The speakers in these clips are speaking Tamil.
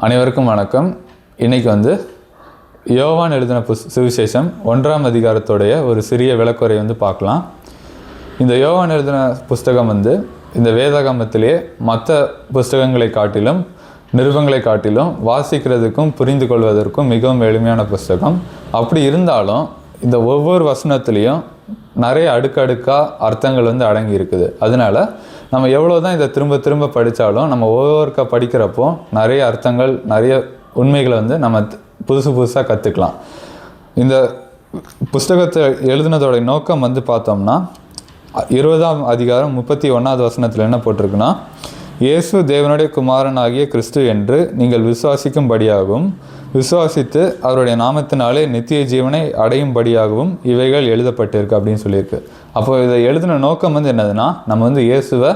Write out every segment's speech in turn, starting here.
அனைவருக்கும் வணக்கம். இன்றைக்கி யோவான் எழுதின சுவிசேஷம் 1ஆம் அதிகாரத்துடைய ஒரு சிறிய விளக்குறை பார்க்கலாம். இந்த யோவான் எழுதின புஸ்தகம் இந்த வேதாகமத்திலே மற்ற புஸ்தகங்களை காட்டிலும் நிருபங்களை காட்டிலும் வாசிக்கிறதுக்கும் புரிந்து கொள்வதற்கும் மிகவும் எளிமையான புஸ்தகம். அப்படி இருந்தாலும் இந்த ஒவ்வொரு வசனத்துலேயும் நிறைய அடுக்கடுக்காக அர்த்தங்கள் அடங்கி இருக்குது. அதனால் நம்ம எவ்வளோ தான் இதை திரும்ப திரும்ப படித்தாலும் நம்ம ஒவ்வொருக்கா படிக்கிறப்போ நிறைய அர்த்தங்கள் நிறைய உண்மைகளை நம்ம புதுசாக கற்றுக்கலாம். இந்த புஸ்தகத்தை எழுதுனதோட நோக்கம் பார்த்தோம்னா 20ஆம் அதிகாரம் 31வது வசனத்தில் என்ன போட்டிருக்குன்னா, இயேசு தேவனுடைய குமாரனாகிய கிறிஸ்து என்று நீங்கள் விசுவாசிக்கும்படியாகவும் விசுவாசித்து அவருடைய நாமத்தினாலே நித்திய ஜீவனை அடையும்படியாகவும் இவைகள் எழுதப்பட்டிருக்கு அப்படின்னு சொல்லியிருக்கு. அப்போ இதை எழுதின நோக்கம் என்னதுன்னா, நம்ம இயேசுவை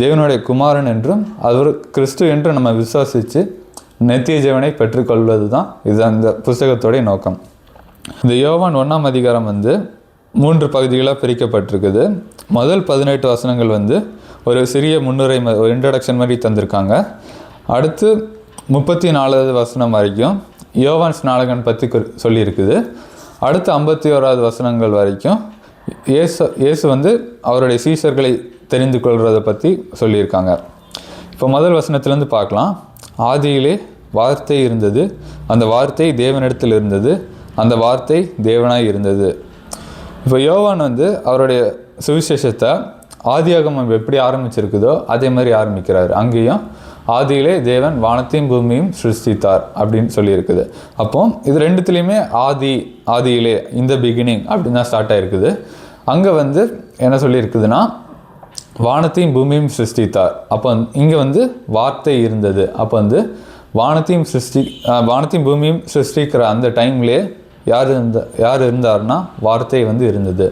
தேவனுடைய குமாரன் என்றும் அவர் கிறிஸ்து என்று நம்ம விசுவாசித்து நித்திய ஜீவனை பெற்றுக்கொள்வது தான் இது அந்த புஸ்தகத்தோடைய நோக்கம். இந்த யோவான் 1ஆம் அதிகாரம் 3 பகுதிகளாக பிரிக்கப்பட்டிருக்குது. முதல் 18 வசனங்கள் ஒரு சிறிய முன்னுரை ஒரு இன்ட்ரடக்ஷன் மாதிரி தந்திருக்காங்க. அடுத்து 34வது வசனம் வரைக்கும் யோவான் ஸ்நானகன் பற்றி சொல்லியிருக்குது. அடுத்து 51வது வசனங்கள் வரைக்கும் இயேசு அவருடைய சீஷர்களை தெரிந்து கொள்வதை பற்றி சொல்லியிருக்காங்க. இப்போ முதல் வசனத்துலேருந்து பார்க்கலாம். ஆதியிலே வார்த்தை இருந்தது, அந்த வார்த்தை தேவனிடத்தில் இருந்தது, அந்த வார்த்தை தேவனாய் இருந்தது. இப்போ யோவான் அவருடைய சுவிசேஷத்தை ஆதியாகமம் எப்படி ஆரம்பிச்சிருக்குதோ அதே மாதிரி ஆரம்பிக்கிறார். அங்கேயும் ஆதியிலே தேவன் வானத்தையும் பூமியும் சிருஷ்டித்தார் அப்படின்னு சொல்லியிருக்குது. அப்போ இது ரெண்டுத்துலேயுமே ஆதியிலே இந்த பிகினிங் அப்படின்னு தான் ஸ்டார்ட் ஆகிருக்குது. அங்கே என்ன சொல்லியிருக்குதுன்னா, வானத்தையும் பூமியும் சிருஷ்டித்தார். அப்போ இங்கே வார்த்தை இருந்தது. அப்போ வானத்தையும் பூமியும் சிருஷ்டிக்கிற அந்த டைம்லேயே யார் இருந்தார்னா வார்த்தை இருந்தது.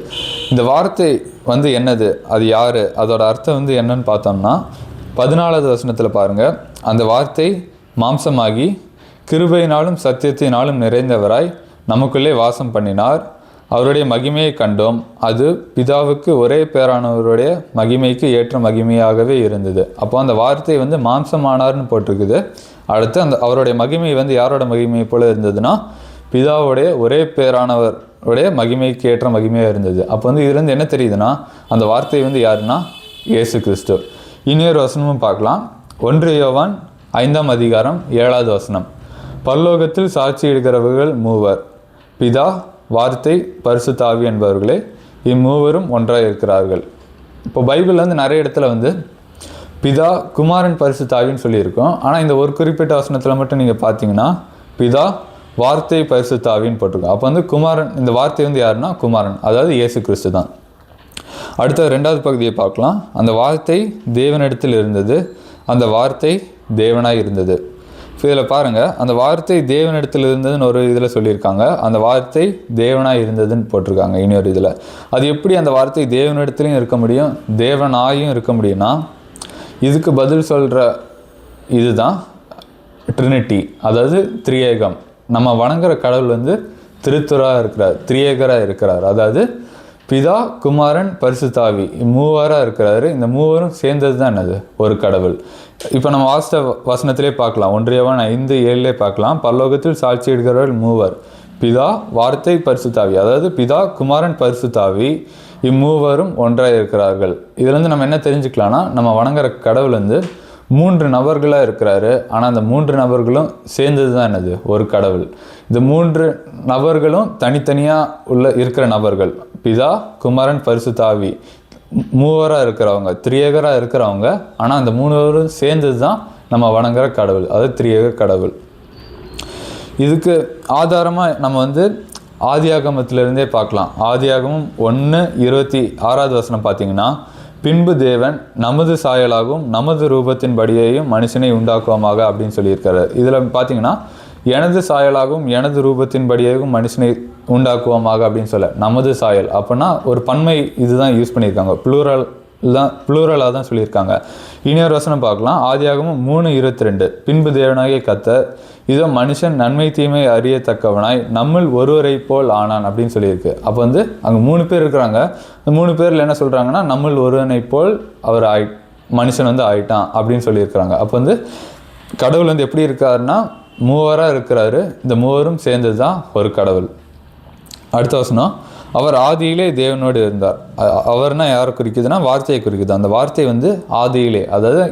இந்த வார்த்தை என்னது, அது யார், அதோட அர்த்தம் என்னன்னு பார்த்தோம்னா 14வது வசனத்தில் பாருங்கள். அந்த வார்த்தை மாம்சமாகி கிருபையினாலும் சத்தியத்தினாலும் நிறைந்தவராய் நமக்குள்ளே வாசம் பண்ணினார். அவருடைய மகிமையை கண்டோம். அது பிதாவுக்கு ஒரே பேரானவருடைய மகிமைக்கு ஏற்ற மகிமையாகவே இருந்தது. அப்போ அந்த வார்த்தை மாம்சமானார்னு போட்டிருக்குது. அடுத்து அவருடைய மகிமை யாரோட மகிமையை போல இருந்ததுன்னா, பிதாவுடைய ஒரே பேரானவருடைய மகிமைக்கு ஏற்ற மகிமையாக இருந்தது. அப்போ இதுலேருந்து என்ன தெரியுதுன்னா, அந்த வார்த்தை யாருன்னா இயேசு கிறிஸ்து. இன்னொரு வசனமும் பார்க்கலாம். 1 யோவான் 5ஆம் அதிகாரம் 7வது வசனம். பரலோகத்தில் சாட்சியிடுகிறவர்கள் மூவர், பிதா, வார்த்தை, பரிசுத்த ஆவி என்பவர்களே, இம்மூவரும் ஒன்றாக இருக்கிறார்கள். இப்போ பைபிளில் நிறைய இடத்துல பிதா, குமாரன், பரிசுத்த ஆவின்னு சொல்லியிருக்கோம். ஆனால் இந்த ஒரு குறிப்பிட்ட வசனத்தில் மட்டும் நீங்கள் பார்த்தீங்கன்னா பிதா, வார்த்தை, பரிசுத்த ஆவின்னு போட்டிருக்கோம். அப்போ குமாரன், இந்த வார்த்தை யாருன்னா குமாரன், அதாவது இயேசு கிறிஸ்து தான். அடுத்த 2வது பகுதியை பார்க்கலாம். அந்த வார்த்தை தேவனிடத்தில் இருந்தது, அந்த வார்த்தை தேவனாய் இருந்தது. இதில் பாருங்கள், அந்த வார்த்தை தேவனிடத்தில் இருந்ததுன்னு ஒரு இதில் சொல்லியிருக்காங்க, அந்த வார்த்தை தேவனாய் இருந்ததுன்னு போட்டிருக்காங்க இன்னொரு இதில். அது எப்படி அந்த வார்த்தை தேவனிடத்துலையும் இருக்க முடியும், தேவனாயும் இருக்க முடியும்னா, இதுக்கு பதில் சொல்கிற இதுதான் ட்ரினிட்டி, அதாவது திரியேகம். நம்ம வணங்குற கடவுள் திருத்துறாக இருக்கிறார், திரியேகராக இருக்கிறார். அதாவது பிதா, குமாரன், பரிசுத்த ஆவி மூவராக இருக்கிறாரு. இந்த மூவரும் சேர்ந்தது தான் என்னது, ஒரு கடவுள். இப்போ நம்ம வாசித்த வசனத்திலே பார்க்கலாம். 1 யோவான் 5:7 பார்க்கலாம். பரலோகத்தில் சாட்சியிடுகிறவர்கள் மூவர், பிதா, வார்த்தை, பரிசுத்த ஆவி. அதாவது பிதா, குமாரன், பரிசுத்த ஆவி இம்மூவரும் ஒன்றாக இருக்கிறார்கள். இதுலேருந்து நம்ம என்ன தெரிஞ்சுக்கலாம்னா, நம்ம வணங்குற கடவுள் 3 நபர்களாக இருக்கிறாரு. ஆனால் அந்த 3 நபர்களும் சேர்ந்தது தான் என்னது, ஒரு கடவுள். இந்த 3 நபர்களும் தனித்தனியாக இருக்கிற நபர்கள், பிதா, குமாரன், பரிசுத்த ஆவி மூவராக இருக்கிறவங்க, திரியேகராக இருக்கிறவங்க. ஆனால் அந்த 3 பேரும் சேர்ந்தது தான் நம்ம வணங்குற கடவுள், அதாவது திரியேக கடவுள். இதுக்கு ஆதாரமாக நம்ம ஆதியாகமத்திலிருந்தே பார்க்கலாம். ஆதியாகமம் 1:26வது வசனம் பார்த்தீங்கன்னா, பின்பு தேவன் நமது சாயலாகவும் நமது ரூபத்தின்படியையும் மனுஷனை உண்டாக்குவோமாக அப்படின்னு சொல்லியிருக்காரு. இதில் பார்த்தீங்கன்னா, எனது சாயலாகவும் எனது ரூபத்தின்படியையும் மனுஷனை உண்டாக்குவோமாக அப்படின்னு சொல்ல, நமது சாயல் அப்படின்னா ஒரு பன்மை இதுதான் யூஸ் பண்ணியிருக்காங்க, ப்ளூரலாக தான் சொல்லியிருக்காங்க. இன்னொரு வசனம் பார்க்கலாம். ஆதியாகமம் 3:22. பின்பு தேவனாகிய கர்த்தர் இதோ மனுஷன் நன்மை தீமை அறியத்தக்கவனாய் நம்மில் ஒருவரை போல் ஆனான் அப்படின்னு சொல்லியிருக்கு. அப்போ அங்கே 3 பேர் இருக்கிறாங்க. இந்த 3 பேரில் என்ன சொல்கிறாங்கன்னா, நம்மில் ஒருவனை போல் அவர் மனுஷன் ஆயிட்டான் அப்படின்னு சொல்லியிருக்கிறாங்க. அப்போ கடவுள் வந்து எப்படி இருக்காருன்னா மூவராக இருக்கிறாரு. இந்த மூவரும் சேர்ந்தது தான் ஒரு கடவுள். அடுத்த வசனம், அவர் ஆதியிலே தேவனோடு இருந்தார். அவர்னா யாரை குறிக்குதுன்னா வார்த்தையை குறிக்குது. அந்த வார்த்தை வந்து ஆதியிலே, அதாவது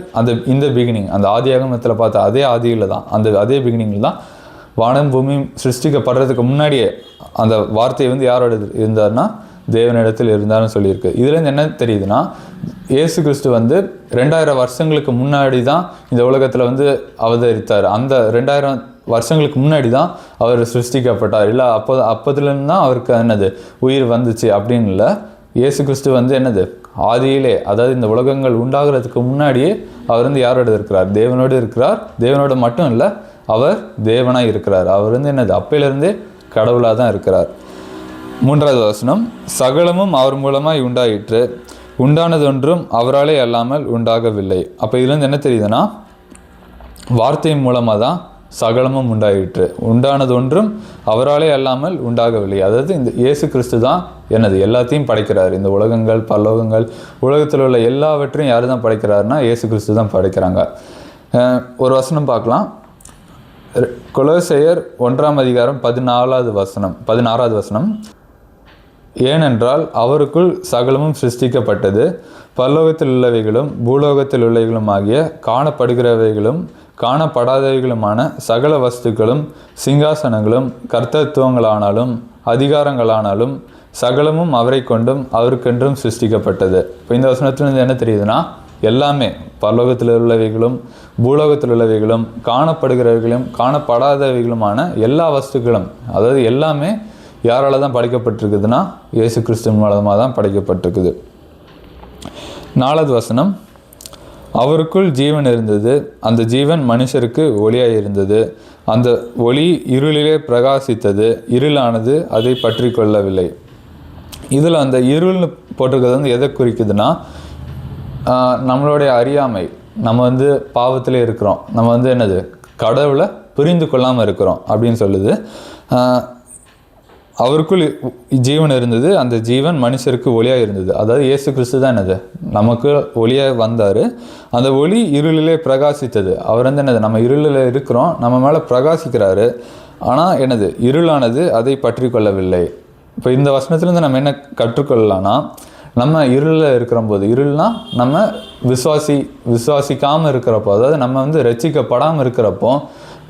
இந்த பிகினிங், அந்த ஆதியாகமத்தில் பார்த்த அதே ஆதியில் தான், அதே பிகினிங்கில் தான் வானம் பூமியும் சிருஷ்டிக்கப்படுறதுக்கு முன்னாடியே அந்த வார்த்தை வந்து யாரோட இருந்தார்னா தேவனிடத்தில் இருந்தார்னு சொல்லியிருக்கு. இதுலேருந்து என்ன தெரியுதுன்னா, இயேசு கிறிஸ்து வந்து 2000 வருஷங்களுக்கு முன்னாடி தான் இந்த உலகத்தில் வந்து அவதரித்தார். அந்த 2000 வருஷங்களுக்கு முன்னாடி தான் அவர் சிருஷ்டிக்கப்பட்டார். இல்லை அப்போதுலேருந்து தான் அவருக்கு என்னது உயிர் வந்துச்சு அப்படின்னு இல்லை. இயேசு கிறிஸ்து வந்து என்னது ஆதியிலே, அதாவது இந்த உலகங்கள் உண்டாகிறதுக்கு முன்னாடியே அவர் வந்து யாரோட இருக்கிறார்? தேவனோடு இருக்கிறார். தேவனோடு மட்டும் இல்லை, அவர் தேவனாக இருக்கிறார். அவர் வந்து என்னது அப்பையிலிருந்தே கடவுளாக தான் இருக்கிறார். 3வது வசனம், சகலமும் அவர் மூலமாய் உண்டாயிற்று, உண்டானதொன்றும் அவராலே அல்லாமல் உண்டாகவில்லை. அப்போ இதுலேருந்து என்ன தெரியுதுன்னா, வார்த்தையின் மூலமாக தான் சகலமும் உண்டாயிற்று, உண்டானதொன்றும் அவராலே அல்லாமல் உண்டாகவில்லை. அதாவது இந்த இயேசு கிறிஸ்து தான் என்னது எல்லாத்தையும் படைக்கிறார். இந்த உலகங்கள், பரலோகங்கள், உலகத்தில் உள்ள எல்லாவற்றையும் யார் தான் படைக்கிறாருன்னா இயேசு கிறிஸ்து தான் படைக்கிறாங்க. ஒரு வசனம் பார்க்கலாம். கொலோசையர் 1ஆம் அதிகாரம் 16வது வசனம், ஏனென்றால் அவருக்குள் சகலமும் சிருஷ்டிக்கப்பட்டது, பரலோகத்தில் உள்ளவைகளும் பூலோகத்தில் உள்ளவைகளும் ஆகிய காணப்படுகிறவைகளும் காணப்படாதவைகளுமான சகல வஸ்துக்களும் சிங்காசனங்களும் கர்த்தத்துவங்களானாலும் அதிகாரங்களானாலும் சகலமும் அவரை கொண்டும் அவருக்கென்றும் சிருஷ்டிக்கப்பட்டது. இப்போ இந்த வசனத்திலிருந்து என்ன தெரியுதுன்னா, எல்லாமே பரலோகத்தில் உள்ளவைகளும் பூலோகத்தில் உள்ளவைகளும் காணப்படுகிறவைகளும் காணப்படாதவைகளுமான எல்லா வஸ்துக்களும், அதாவது எல்லாமே யாரால் தான் படைக்கப்பட்டிருக்குதுன்னா இயேசு கிறிஸ்து மூலமாக தான் படைக்கப்பட்டிருக்குது. 4வது வசனம், அவருக்குள் ஜீவன் இருந்தது, அந்த ஜீவன் மனுஷருக்கு ஒளியாக இருந்தது, அந்த ஒளி இருளிலே பிரகாசித்தது, இருளானது அதை பற்றி கொள்ளவில்லை. இதில் அந்த இருள்னு போட்டிருக்கிறது வந்து எதை குறிக்குதுன்னா, நம்மளுடைய அறியாமை, நம்ம வந்து பாவத்திலே இருக்கிறோம், நம்ம வந்து என்னது கடவுளை புரிந்து கொள்ளாமல் இருக்கிறோம் அப்படின்னு சொல்லுது. அவருக்குள் ஜீவன் இருந்தது, அந்த ஜீவன் மனுஷருக்கு ஒளியாக இருந்தது. அதாவது இயேசு கிறிஸ்து தான் என்னது நமக்கு ஒளியாக வந்தார். அந்த ஒளி இருளிலே பிரகாசித்தது. அவர் வந்து என்னது நம்ம இருளில் இருக்கிறோம், நம்ம மேலே பிரகாசிக்கிறாரு. ஆனால் என்னது இருளானது அதை பற்றி கொள்ளவில்லை. இப்போ இந்த வசனத்துலேருந்து நம்ம என்ன கற்றுக்கொள்ளலாம்னா, நம்ம இருளில் இருக்கிற போது, இருள்னா நம்ம விசுவாசிக்காமல் இருக்கிறப்போ, அதாவது நம்ம வந்து ரட்சிக்கப்படாமல் இருக்கிறப்போ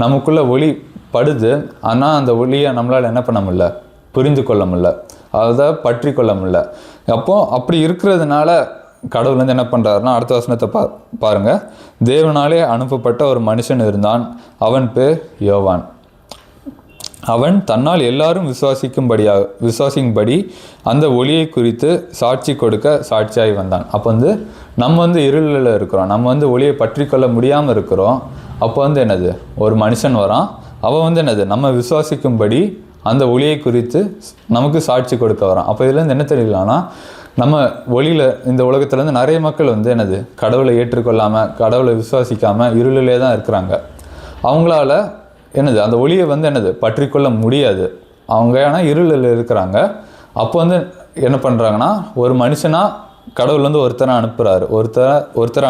நமக்குள்ள ஒளி படுது. ஆனால் அந்த ஒளியை நம்மளால் என்ன பண்ண முடியல, புரிந்து கொள்ள முடியல, அதை பற்றி கொள்ள முடியல. அப்படி இருக்கிறதுனால கடவுள் வந்து என்ன பண்ணுறாருன்னா, அடுத்த வசனத்தை பாருங்க, தேவனாலே அனுப்பப்பட்ட ஒரு மனுஷன் இருந்தான், அவன் பேர் யோவான். அவன் தன்னால் எல்லாரும் விசுவாசிக்கும்படி அந்த ஒளியை குறித்து சாட்சி கொடுக்க சாட்சியாகி வந்தான். அப்போ வந்து நம்ம வந்து இருளில் இருக்கிறோம், நம்ம வந்து ஒளியை பற்றி கொள்ள முடியாமல் இருக்கிறோம். அப்போ வந்து என்னது ஒரு மனுஷன் வரான், அவன் வந்து என்னது நம்ம விசுவாசிக்கும்படி அந்த ஒளியை குறித்து நமக்கு சாட்சி கொடுக்க வரான். அப்போ இதுலேருந்து என்ன தெரியலான்னா, நம்ம ஒளியில் இந்த உலகத்துலேருந்து நிறைய மக்கள் வந்து என்னது கடவுளை ஏற்றுக்கொள்ளாமல் கடவுளை விசுவாசிக்காமல் இருளிலே தான் இருக்கிறாங்க. அவங்களால என்னது அந்த ஒளியை வந்து என்னது பற்றி கொள்ள முடியாது. அவங்க ஏன்னா இருளில் இருக்கிறாங்க. அப்போ வந்து என்ன பண்ணுறாங்கன்னா, ஒரு மனுஷனாக கடவுள் வந்து ஒருத்தரை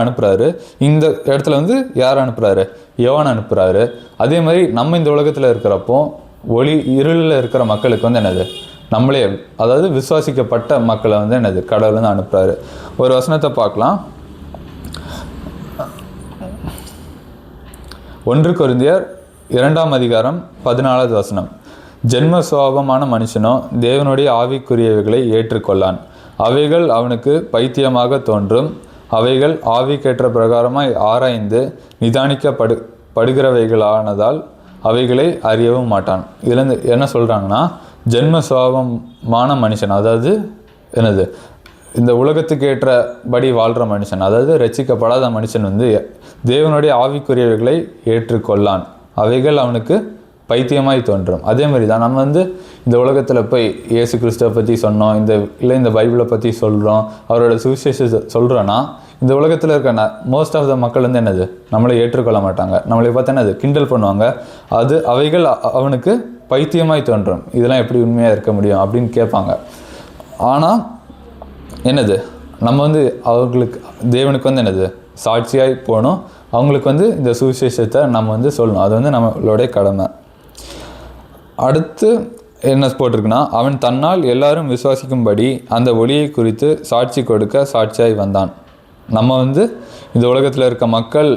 அனுப்புகிறாரு. இந்த இடத்துல வந்து யார் அனுப்புகிறாரு? யோவான் அனுப்புகிறாரு. அதே மாதிரி நம்ம இந்த உலகத்தில் இருக்கிறப்போ இருளில் இருக்கிற மக்களுக்கு வந்து என்னது நம்மளே, அதாவது விசுவாசிக்கப்பட்ட மக்களை வந்து என்னது கடவுள் வந்து அனுப்புகிறாரு. ஒரு வசனத்தை பார்க்கலாம். 1 கொரிந்தியர் 2ஆம் அதிகாரம் 14வது வசனம், ஜென்ம சுபாவமான மனுஷனோ தேவனுடைய ஆவிக்குரியவைகளை ஏற்றுக்கொள்ளான், அவைகள் அவனுக்கு பைத்தியமாக தோன்றும், அவைகள் ஆவிக்கேற்ற பிரகாரமாய் ஆராய்ந்து நிதானிக்கப்படுகிறவைகளானதால் அவைகளை அறியவும் மாட்டான். இதுலேருந்து என்ன சொல்கிறாங்கன்னா, ஜென்ம சுபாவமான மனுஷன், அதாவது என்னது இந்த உலகத்துக்கு ஏற்றபடி வாழ்கிற மனுஷன், அதாவது ரட்சிக்கப்படாத மனுஷன் வந்து தேவனுடைய ஆவிக்குரியவைகளை ஏற்றுக்கொள்ளான், அவைகள் அவனுக்கு பைத்தியமாய் தோன்றும். அதே மாதிரி தான் நம்ம வந்து இந்த உலகத்தில் போய் இயேசு கிறிஸ்துவை பற்றி சொன்னோம், இந்த பைபிளை பற்றி சொல்கிறோம், அவரோட சுவிசேஷத்தை சொல்கிறோன்னா, இந்த உலகத்தில் இருக்க மோஸ்ட் ஆஃப் த மக்கள் வந்து என்னது நம்மளை ஏற்றுக்கொள்ள மாட்டாங்க, நம்மளை பார்த்து என்னது கிண்டல் பண்ணுவாங்க. அவைகள் அவனுக்கு பைத்தியமாய் தோன்றும், இதெல்லாம் எப்படி உண்மையாக இருக்க முடியும் அப்படின்னு கேட்பாங்க. ஆனால் என்னது நம்ம வந்து அவர்களுக்கு தேவனுக்கு வந்து என்னது சாட்சியாய் போகணும். அவங்களுக்கு வந்து இந்த சுவிசேஷத்தை நம்ம வந்து சொல்லணும். அது வந்து நம்மளுடைய கடமை. அடுத்து என்ன போட்டிருக்குன்னா, அவன் தன்னால் எல்லாரும் விசுவாசிக்கும்படி அந்த ஒளியை குறித்து சாட்சி கொடுக்க சாட்சியாய் வந்தான். நம்ம வந்து இந்த உலகத்தில் இருக்க மக்கள்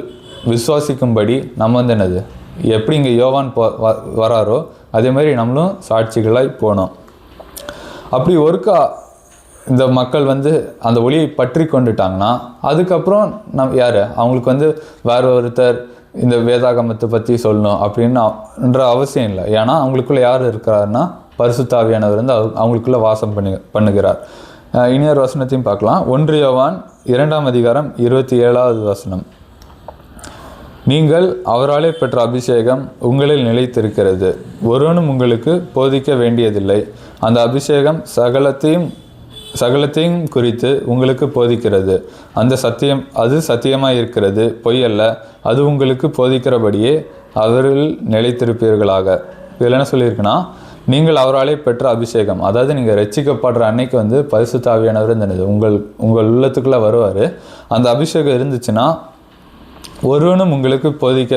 விசுவாசிக்கும்படி நம்ம வந்து என்னது எப்படி இங்கே யோவான் வராரோ அதே மாதிரி நம்மளும் சாட்சிகளாய் போனோம். அப்படி ஒருக்கா இந்த மக்கள் வந்து அந்த ஒளியை பற்றி கொண்டுட்டாங்கன்னா அதுக்கப்புறம் யார் அவங்களுக்கு வந்து வேற ஒருத்தர் இந்த வேதாகமத்தை பற்றி சொல்லணும் அப்படின்ற அவசியம் இல்லை. ஏன்னா அவங்களுக்குள்ளே யார் இருக்கிறாருன்னா பரிசுத்த ஆவியானவர் வந்து அவங்களுக்குள்ளே வாசம் பண்ணுகிறார். இனியொரு வசனத்தையும் பார்க்கலாம். 1 யோவான் 2ஆம் அதிகாரம் 27வது வசனம். நீங்கள் அவராலே பெற்ற அபிஷேகம் உங்களில் நிலைத்திருக்கிறது, ஒருவனும் உங்களுக்கு போதிக்க வேண்டியதில்லை. அந்த அபிஷேகம் சகலத்தையும் குறித்து உங்களுக்கு போதிக்கிறது. அது சத்தியமாக இருக்கிறது, பொய் அல்ல. அது உங்களுக்கு போதிக்கிறபடியே அவரில் நிலைத்திருப்பீர்களாக. இதில் என்ன சொல்லியிருக்குன்னா, நீங்கள் அவராலே பெற்ற அபிஷேகம், அதாவது நீங்கள் ரட்சிக்கப்படுற அன்னைக்கு வந்து பரிசுத்த ஆவியானவர் இருந்தது உங்கள் உள்ளத்துக்குள்ளே வருவார். அந்த அபிஷேகம் இருந்துச்சுன்னா ஒருவனும் உங்களுக்கு போதிக்க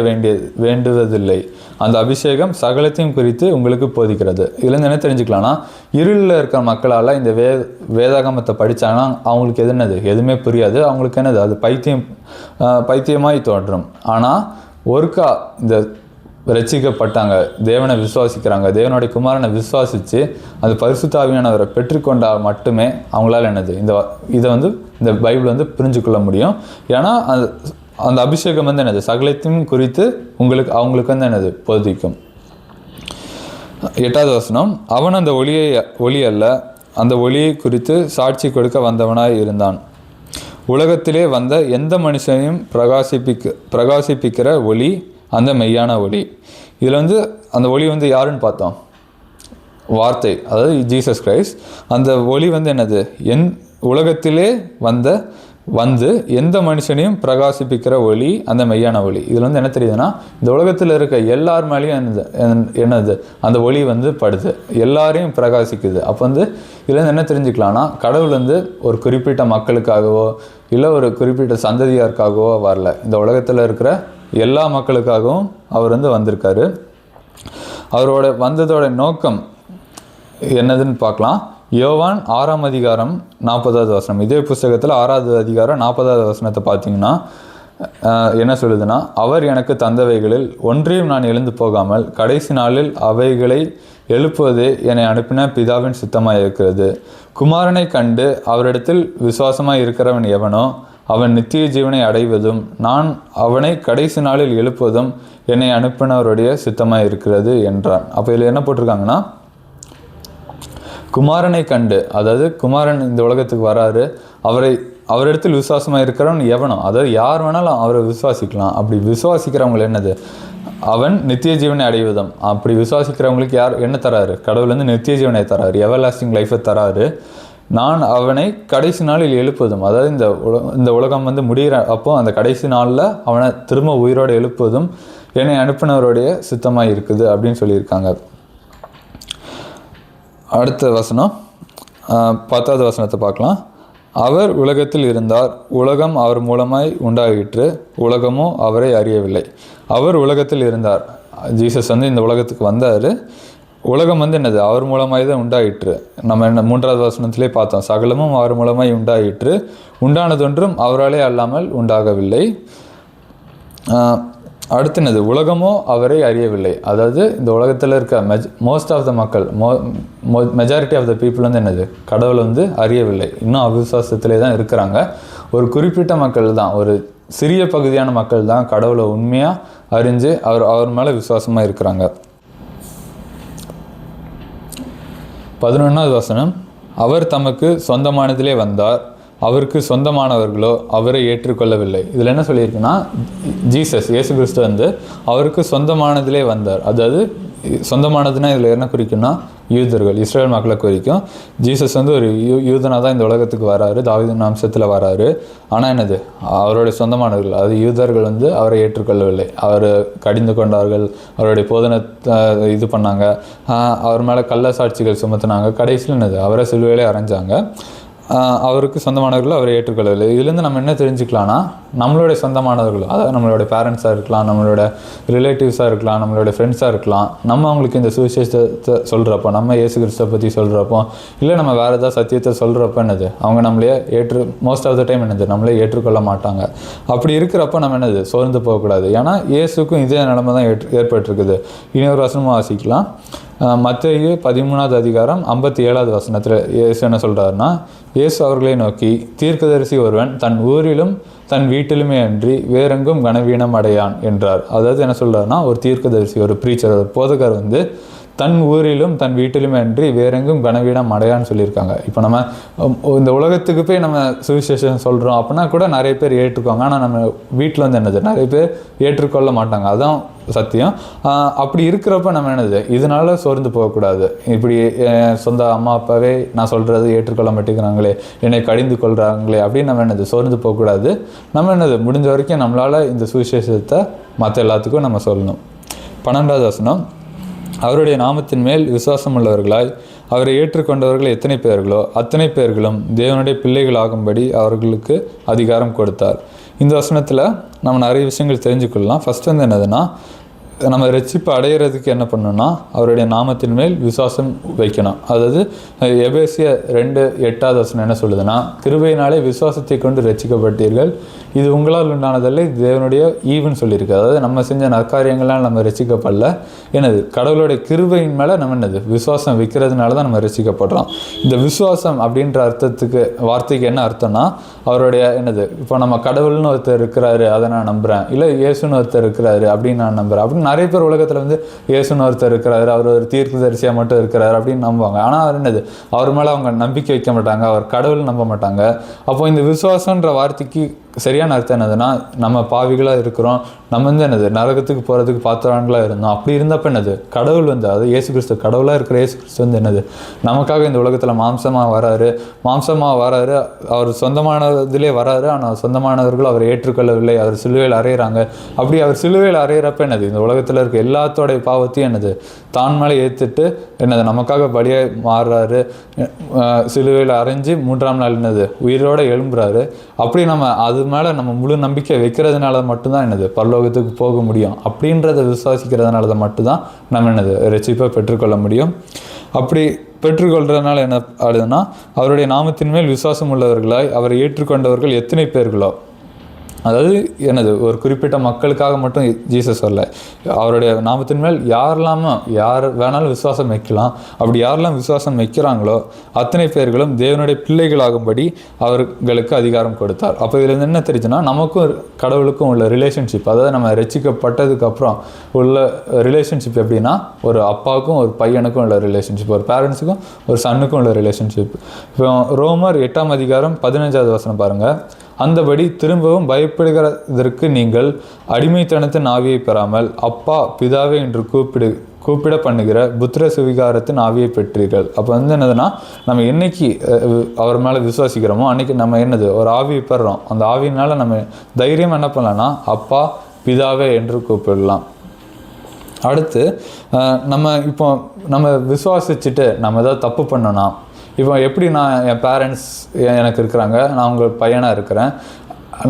வேண்டுவதில்லை. அந்த அபிஷேகம் சகலத்தையும் குறித்து உங்களுக்கு போதிக்கிறது. இதுலேருந்து என்ன தெரிஞ்சுக்கலாம்னா, இருளில் இருக்கிற மக்களால் இந்த வேதாகமத்தை படித்தாங்கன்னா அவங்களுக்கு எதுவுமே புரியாது. அவங்களுக்கு என்னது அது பைத்தியமாய் தோன்றும். ஆனால் ஒருக்கா இந்த ரட்சிக்கப்பட்டாங்க, தேவனை விசுவாசிக்கிறாங்க, தேவனுடைய குமாரனை விசுவாசித்து அந்த பரிசுத்த ஆவியானவரை பெற்றுக்கொண்டால் மட்டுமே அவங்களால இதை வந்து இந்த பைபிள் வந்து புரிஞ்சுக்கொள்ள முடியும். ஏன்னா அந்த அபிஷேகம் வந்து சகலத்தையும் குறித்து அவங்களுக்கு வந்து போதிக்கும். 8வது வசனம். அவன் அந்த ஒளி அல்ல, அந்த ஒளியை குறித்து சாட்சி கொடுக்க வந்தவனாய் இருந்தான். உலகத்திலே வந்த எந்த மனுஷனையும் பிரகாசிப்பிக்கிற ஒளி அந்த மெய்யான ஒளி. இதில் வந்து அந்த ஒளி வந்து யாருன்னு பார்த்தோம், வார்த்தை, அதாவது ஜீசஸ் கிரைஸ்ட். அந்த ஒளி வந்து உலகத்திலே வந்து எந்த மனுஷனையும் பிரகாசிப்பிக்கிற ஒளி அந்த மெய்யான ஒளி. இதில் வந்து என்ன தெரியுதுன்னா, இந்த உலகத்தில் இருக்க எல்லார் மேலேயும் அந்த ஒளி வந்து படுது, எல்லாரையும் பிரகாசிக்குது. அப்போ வந்து இதுலேருந்து என்ன தெரிஞ்சுக்கலாம்னா, கடவுள் வந்து ஒரு குறிப்பிட்ட மக்களுக்காகவோ இல்லை ஒரு குறிப்பிட்ட சந்ததியாருக்காகவோ வரல, இந்த உலகத்தில் இருக்கிற எல்லா மக்களுக்காகவும் அவர் வந்து வந்திருக்காரு. அவரோட வந்ததோட நோக்கம் என்னதுன்னு பார்க்கலாம். யோவான் 6ஆம் அதிகாரம் 40வது வசனம். இதே புஸ்தகத்தில் 6வது அதிகாரம் 40வது வசனத்தை பார்த்தீங்கன்னா என்ன சொல்லுதுன்னா, அவர் எனக்கு தந்தவைகளில் ஒன்றையும் நான் எழுந்து போகாமல் கடைசி நாளில் அவைகளை எழுப்புவதே என்னை அனுப்பின பிதாவின் சித்தமாக இருக்கிறது. குமாரனை கண்டு அவரிடத்தில் விசுவாசமாக இருக்கிறவன் எவனோ அவன் நித்திய ஜீவனை அடைவதும் நான் அவனை கடைசி நாளில் எழுப்புவதும் என்னை அனுப்பினவருடைய சித்தமாக இருக்கிறது என்றான். அப்போ இதில் என்ன போட்டிருக்காங்கன்னா, குமாரனை கண்டு, அதாவது குமாரன் இந்த உலகத்துக்கு வராரு, அவரிடத்தில் விசுவாசமாக இருக்கிறவன் எவனோ, அதாவது யார் வேணாலும் அவரை விசுவாசிக்கலாம். அப்படி விசுவாசிக்கிறவங்க அவன் நித்திய ஜீவனை அடைவதும். அப்படி விசுவாசிக்கிறவங்களுக்கு யார் என்ன தராரு, கடவுள் வந்து நித்திய ஜீவனை தராரு, எவர்லாஸ்டிங் லைஃபை தராரு. நான் அவனை கடைசி நாளில் எழுப்புவதும், அதாவது இந்த உலகம் வந்து முடிகிற அப்போ அந்த கடைசி நாளில் அவனை திரும்ப உயிரோடு எழுப்புவதும் என்னை அனுப்பினவருடைய சித்தமாக இருக்குது அப்படின்னு சொல்லியிருக்காங்க. அடுத்த வசனம் 10வது வசனத்தை பார்க்கலாம். அவர் உலகத்தில் இருந்தார், உலகம் அவர் மூலமாய் உண்டாயிற்று, உலகமோ அவரை அறியவில்லை. அவர் உலகத்தில் இருந்தார், ஜீசஸ் வந்து இந்த உலகத்துக்கு வந்தார். உலகம் வந்து அவர் மூலமாய் தான் உண்டாயிற்று. நம்ம 3வது வசனத்திலே பார்த்தோம், சகலமும் அவர் மூலமாய் உண்டாயிற்று, உண்டானதொன்றும் அவராலே அல்லாமல் உண்டாகவில்லை. அடுத்து உலகமோ அவரை அறியவில்லை. அதாவது இந்த உலகத்தில் இருக்க மோஸ்ட் ஆஃப் த மக்கள், மெஜாரிட்டி ஆஃப் த பீப்புள் வந்து கடவுளை வந்து அறியவில்லை, இன்னும் அவிசுவாசத்திலே தான் இருக்கிறாங்க. ஒரு குறிப்பிட்ட மக்கள் தான், ஒரு சிறிய பகுதியான மக்கள் தான் கடவுளை உண்மையாக அறிஞ்சு அவர் மேலே விசுவாசமாக இருக்கிறாங்க. 11வது வசனம். அவர் தமக்கு சொந்தமானதிலே வந்தார், அவருக்கு சொந்தமானவர்களோ அவரை ஏற்றுக்கொள்ளவில்லை. இதில் என்ன சொல்லியிருக்குன்னா, ஜீசஸ் இயேசு கிறிஸ்து வந்து அவருக்கு சொந்தமானதிலே வந்தார். அதாவது சொந்தமானதுன்னா இதில் என்ன குறிக்கும்னா, யூதர்கள், இஸ்ரேல் மக்களை குறிக்கும். ஜீசஸ் வந்து ஒரு யூதனாக தான் இந்த உலகத்துக்கு வராரு, தாவீதின் வம்சத்தில் வராரு. ஆனால் அவருடைய சொந்தமானவர்கள், அதாவது யூதர்கள் வந்து அவரை ஏற்றுக்கொள்ளவில்லை, அவர் கடிந்து கொண்டார்கள், அவருடைய போதனத்தை இது பண்ணாங்க, அவர் மேலே கள்ள சாட்சிகள் சுமத்தினாங்க, கடைசியில் அவரை சிலுவையிலே அரைஞ்சாங்க. அவருக்கு சொந்தமானவர்கள் அவரை ஏற்றுக்கொள்ளவில்லை. இதுலேருந்து நம்ம என்ன தெரிஞ்சுக்கலாம்னா, நம்மளுடைய சொந்தமானவர்கள், அதாவது நம்மளோட பேரண்ட்ஸாக இருக்கலாம், நம்மளோட ரிலேட்டிவ்ஸாக இருக்கலாம், நம்மளோட ஃப்ரெண்ட்ஸாக இருக்கலாம், நம்ம அவங்களுக்கு இந்த சுவிசேஷத்தை சொல்கிறப்போ, நம்ம இயேசு கிறிஸ்துவை பற்றி சொல்கிறப்போ, இல்லை நம்ம வேறு ஏதாவது சத்தியத்தை சொல்கிறப்போ என்னது, அவங்க நம்மளே மோஸ்ட் ஆஃப் த டைம் என்னது நம்மளே ஏற்றுக்கொள்ள மாட்டாங்க. அப்படி இருக்கிறப்போ நம்ம என்னது சோர்ந்து போகக்கூடாது. ஏன்னா இயேசுக்கும் இதே நிலைமை தான் ஏற்பட்டிருக்குது. இன்னொரு வசனமாக வாசிக்கலாம். மத்தேயு 13வது அதிகாரம் 57வது வசனத்தில் இயேசு என்ன சொல்கிறாருன்னா, இயேசு அவர்களை நோக்கி, தீர்க்கதரிசி ஒருவன் தன் ஊரிலும் தன் வீட்டிலுமே அன்றி வேறெங்கும் கனவீனம் அடையான் என்றார். அதாவது என்ன சொல்கிறாருன்னா, ஒரு தீர்க்கதரிசி, ஒரு ப்ரீச்சர், ஒரு போதகர் வந்து தன் ஊரிலும் தன் வீட்டிலுமே அன்றி வேறெங்கும் கனவீனம் அடையான்னு சொல்லியிருக்காங்க. இப்போ நம்ம இந்த உலகத்துக்கு போய் நம்ம சுவிசேஷம் சொல்கிறோம் அப்படின்னா கூட நிறைய பேர் ஏற்றுக்குவாங்க. ஆனால் நம்ம வீட்டில் வந்து என்னது நிறைய பேர் ஏற்றுக்கொள்ள மாட்டாங்க. அதுதான் சத்தியம். அப்படி இருக்கிறப்ப நம்ம என்னது இதனால சோர்ந்து போகக்கூடாது. இப்படி சொந்த அம்மா அப்பாவே நான் சொல்கிறது ஏற்றுக்கொள்ள மாட்டேங்கிறாங்களே, என்னை கடிந்து கொள்கிறாங்களே அப்படின்னு நம்ம என்னது சோர்ந்து போகக்கூடாது. நம்ம என்னது முடிஞ்ச வரைக்கும் நம்மளால் இந்த சுவிசேஷத்தை மற்ற எல்லாத்துக்கும் நம்ம சொல்லணும். 12வது வசனம், அவருடைய நாமத்தின் மேல் விசுவாசம் உள்ளவர்களாய் அவரை ஏற்றுக்கொண்டவர்கள் எத்தனை பேர்களோ அத்தனை பேர்களும் தேவனுடைய பிள்ளைகளாகும்படி அவர்களுக்கு அதிகாரம் கொடுத்தார். இந்த வசனத்தில் நம்ம நிறைய விஷயங்கள் தெரிஞ்சுக்கொள்ளலாம். ஃபஸ்ட் வந்து என்னதுன்னா, நம்ம ரட்சிப்பு அடைகிறதுக்கு என்ன பண்ணணும்னா, அவருடைய நாமத்தின் மேல் விசுவாசம் வைக்கணும். அதாவது எபேசியர் 2:8வது வசனம் என்ன சொல்லுதுன்னா, கிருபையினாலே விசுவாசத்தை கொண்டு ரட்சிக்கப்பட்டீர்கள், இது உங்களால் உண்டானதில்லை, இது தேவனுடைய ஈவுன்னு சொல்லியிருக்கு. அதாவது நம்ம செஞ்ச நற்காரியங்களால் நம்ம ரட்சிக்கப்படல, என்னது கடவுளுடைய கிருபையின் மேலே நம்ம என்னது விசுவாசம் வைக்கிறதுனால தான் நம்ம ரட்சிக்கப்படுறோம். இந்த விசுவாசம் அப்படின்ற வார்த்தைக்கு என்ன அர்த்தம்னா, அவருடைய என்னது இப்போ நம்ம கடவுள்னு ஒருத்தர் இருக்கிறாரு அதை நான் நம்புகிறேன், இல்லை இயேசுன்னு ஒருத்தர் இருக்கிறாரு அப்படின்னு நான் நம்புகிறேன் அப்படின்னு நிறைய பேர் உலகத்தில் வந்து இயேசுன்னு ஒருத்தர் இருக்கிறாரு, அவர் ஒரு தீர்க்கதரிசியாக மட்டும் இருக்கிறாரு அப்படின்னு நம்புவாங்க. ஆனால் அவர் என்னது அவர் மேலே அவங்க நம்பிக்கை வைக்க மாட்டாங்க, அவர் கடவுள் நம்ப மாட்டாங்க. அப்போ இந்த விசுவாசன்ற வார்த்தைக்கு சரியான அர்த்தம் என்னதுன்னா, நம்ம பாவிகளாக இருக்கிறோம், நம்ம வந்து என்னது நரகத்துக்கு போகிறதுக்கு பாத்திரங்களாக இருந்தோம். அப்படி இருந்தப்போ என்னது கடவுள் வந்து, அது இயேசு கிறிஸ்து, கடவுளாக இருக்கிற இயேசு கிறிஸ்து வந்து என்னது நமக்காக இந்த உலகத்தில் மாம்சமாக வராரு. அவர் சொந்தமானதிலே வராரு, ஆனால் சொந்தமானவர்கள் அவர் ஏற்றுக்கொள்ளவில்லை, அவர் சிலுவையில் அறையிறாங்க. அப்படி அவர் சிலுவையில் அறையிறப்ப என்னது இந்த உலகத்தில் இருக்க எல்லாத்தோடைய பாவத்தையும் என்னது தான் மேலே ஏற்றுட்டு என்னது நமக்காக பலியாக மாறுறாரு, சிலுவையில் அரைஞ்சு 3ஆம் நாள் என்னது உயிரோடு எழும்புறாரு. அப்படி நம்ம அது மேலே நம்ம முழு நம்பிக்கை வைக்கிறதுனால மட்டும்தான் என்னது பரலோகத்துக்கு போக முடியும். அப்படின்றத விசுவாசிக்கிறதுனால தான் மட்டும்தான் நம்ம என்னது ரட்சிப்பை பெற்றுக்கொள்ள முடியும். அப்படி பெற்றுக்கொள்றதுனால என்ன ஆகுதுன்னா, அவருடைய நாமத்தின் மேல் விசுவாசம் உள்ளவர்களாய் அவரை ஏற்றுக்கொண்டவர்கள் எத்தனை பேர்களோ, அதாவது என்னது ஒரு குறிப்பிட்ட மக்களுக்காக மட்டும் ஜீசஸ் வரல, அவருடைய நாமத்தின் மேல் யார் வேணாலும் விசுவாசம் வைக்கலாம். அப்படி யாரெல்லாம் விசுவாசம் வைக்கிறாங்களோ அத்தனை பேர்களும் தேவனுடைய பிள்ளைகளாகும்படி அவர்களுக்கு அதிகாரம் கொடுத்தார். அப்போ இதுலேருந்து என்ன தெரிஞ்சுன்னா, நமக்கும் கடவுளுக்கும் உள்ள ரிலேஷன்ஷிப், அதாவது நம்ம ரட்சிக்கப்பட்டதுக்கு அப்புறம் உள்ள ரிலேஷன்ஷிப் எப்படின்னா, ஒரு அப்பாவுக்கும் ஒரு பையனுக்கும் உள்ள ரிலேஷன்ஷிப், ஒரு பேரண்ட்ஸுக்கும் ஒரு சன்னுக்கும் உள்ள ரிலேஷன்ஷிப். இப்போ ரோமர் 8ஆம் அதிகாரம் 15வது வசனம் பாருங்கள். அந்தபடி திரும்பவும் பயப்படுகிறதற்கு நீங்கள் அடிமைத்தனத்தின் ஆவியை பெறாமல் அப்பா பிதாவே என்று கூப்பிட பண்ணுகிற புத்திர சுவிகாரத்தின் ஆவியை பெற்றீர்கள். அப்போ வந்து என்னதுன்னா, நம்ம என்னைக்கு அவர் மேலே விசுவாசிக்கிறோமோ அன்றைக்கி நம்ம என்னது ஒரு ஆவியை பெறுறோம். அந்த ஆவியினால் நம்ம தைரியம் என்ன பண்ணலாம்னா, அப்பா பிதாவே என்று கூப்பிடலாம். அடுத்து நம்ம விசுவாசிச்சுட்டு நம்ம ஏதாவது தப்பு பண்ணோன்னா, இப்போ எப்படி நான் என் பேரண்ட்ஸ் எனக்கு இருக்கிறாங்க, நான் உங்கள் பையனாக இருக்கிறேன்,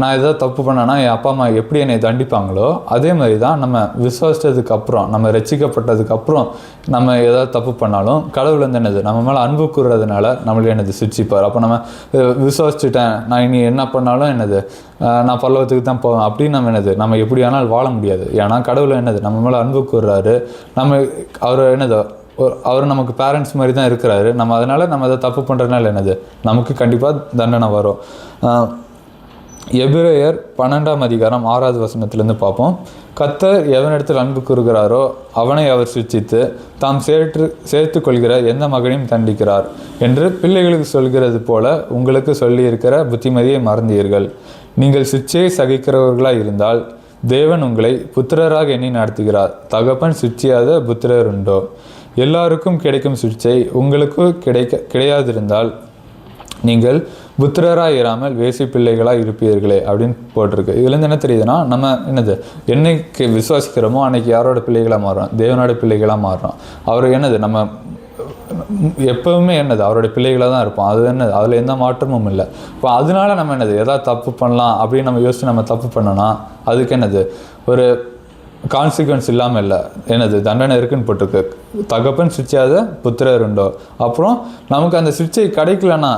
நான் எதாவது தப்பு பண்ணேன்னா என் அப்பா அம்மா எப்படி என்னை தண்டிப்பாங்களோ அதே மாதிரி தான் நம்ம விசுவாசித்ததுக்கப்புறம், நம்ம ரட்சிக்கப்பட்டதுக்கப்புறம் நம்ம ஏதாவது தப்பு பண்ணாலும் கடவுள் வந்து என்னது நம்ம மேலே அன்பு கூறுறதுனால நம்மளே என்னது சிரிச்சிப்பார். அப்போ நம்ம விசுவாசிச்சுட்டேன், நான் இனி என்ன பண்ணாலும் என்னது நான் பரலோகத்துக்கு தான் போவேன் அப்படின்னு நம்ம எப்படி வேணாலும் வாழ முடியாது. ஏன்னா கடவுள் என்னது நம்ம மேலே அன்பு கூறுறாரு, அவர் நமக்கு பேரண்ட்ஸ் மாதிரி தான் இருக்கிறாரு. நம்ம அதனால் நம்ம அதை தப்பு பண்ணுறதுனால என்னது நமக்கு கண்டிப்பாக தண்டனை வரும். எபிரேயர் 12ஆம் அதிகாரம் 6வது வசனத்திலேருந்து பார்ப்போம். கர்த்தர் எவனிடத்தில் அன்பு கூறுகிறாரோ அவனை அவர் சிட்சித்து தாம் சேர்த்து கொள்கிற எந்த மகனையும் தண்டிக்கிறார் என்று பிள்ளைகளுக்கு சொல்கிறது போல உங்களுக்கு சொல்லியிருக்கிற புத்திமதியை மறந்தீர்கள். நீங்கள் சிட்சையை சகிக்கிறவர்களாக இருந்தால் தேவன் உங்களை புத்திரராக எண்ணி நடத்துகிறார். தகப்பன் சிட்சியாத புத்திரர் உண்டோ? எல்லாருக்கும் கிடைக்கும் சிட்சை உங்களுக்கு கிடையாதிருந்தால் நீங்கள் புத்திரராக இராமல் வேசி பிள்ளைகளாக இருப்பீர்களே அப்படின்னு போட்டிருக்கு. இதுலேருந்து என்ன தெரியுதுன்னா, நம்ம என்னைக்கு விசுவாசிக்கிறோமோ அன்னைக்கு யாரோட பிள்ளைகளாக மாறுறோம்? தேவனோட பிள்ளைகளாக மாறுறோம். அவர் நம்ம எப்பவுமே என்னது அவருடைய பிள்ளைகளாக தான் இருப்போம். அது என்னது அதில் எந்த மாற்றமும் இல்லை. இப்போ அதனால நம்ம என்னது எதாவது தப்பு பண்ணலாம் அப்படின்னு நம்ம யோசிச்சு நம்ம தப்பு பண்ணோன்னா அதுக்கு என்னது ஒரு கான்சிக்வன்ஸ் இல்லாமல் இல்லை, என்னது தண்டனை இருக்குன்னு போட்டிருக்கு. தகப்பன் சிற்சியாத புத்திரர் உண்டோ. அப்புறம் நமக்கு அந்த சிற்சை கிடைக்கலன்னா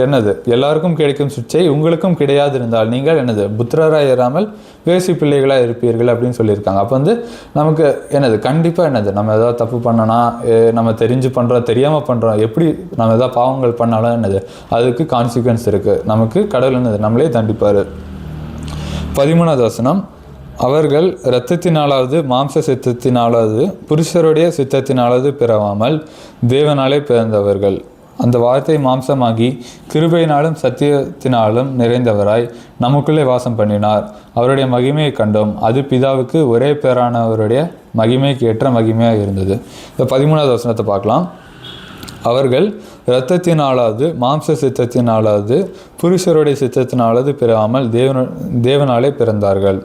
என்னது எல்லாருக்கும் கிடைக்கும் சிற்சை உங்களுக்கும் கிடையாது இருந்தால் நீங்கள் என்னது புத்திரராக ஏறாமல் வேசி பிள்ளைகளாக இருப்பீர்கள் அப்படின்னு சொல்லியிருக்காங்க. அப்போ வந்து நமக்கு என்னது கண்டிப்பாக என்னது நம்ம எதாவது தப்பு பண்ணோன்னா, நம்ம தெரிஞ்சு பண்ணுறோம் தெரியாமல் பண்ணுறோம், எப்படி நம்ம எதாவது பாவங்கள் பண்ணாலும் என்னது அதுக்கு கான்சிக்வன்ஸ் இருக்குது. நமக்கு கடவுள் என்னது நம்மளே தண்டிப்பார். 13வது வசனம், அவர்கள் இரத்தத்தினாலாவது மாம்ச சித்தத்தினாலாவது புருஷருடைய சித்தத்தினாலாவது பிறவாமல் தேவனாலே பிறந்தவர்கள். அந்த வார்த்தை மாம்சமாகி கிருபையினாலும் சத்தியத்தினாலும் நிறைந்தவராய் நமக்குள்ளே வாசம் பண்ணினார். அவருடைய மகிமையை கண்டோம். அது பிதாவுக்கு ஒரே பேரானவருடைய மகிமைக்கு ஏற்ற மகிமையாக இருந்தது. இந்த 13வது வசனத்தை பார்க்கலாம். அவர்கள் இரத்தத்தினாலாவது மாம்ச சித்தத்தினாலாவது புருஷருடைய சித்தத்தினாலாவது பிறவாமல் தேவனாலே பிறந்தார்கள்.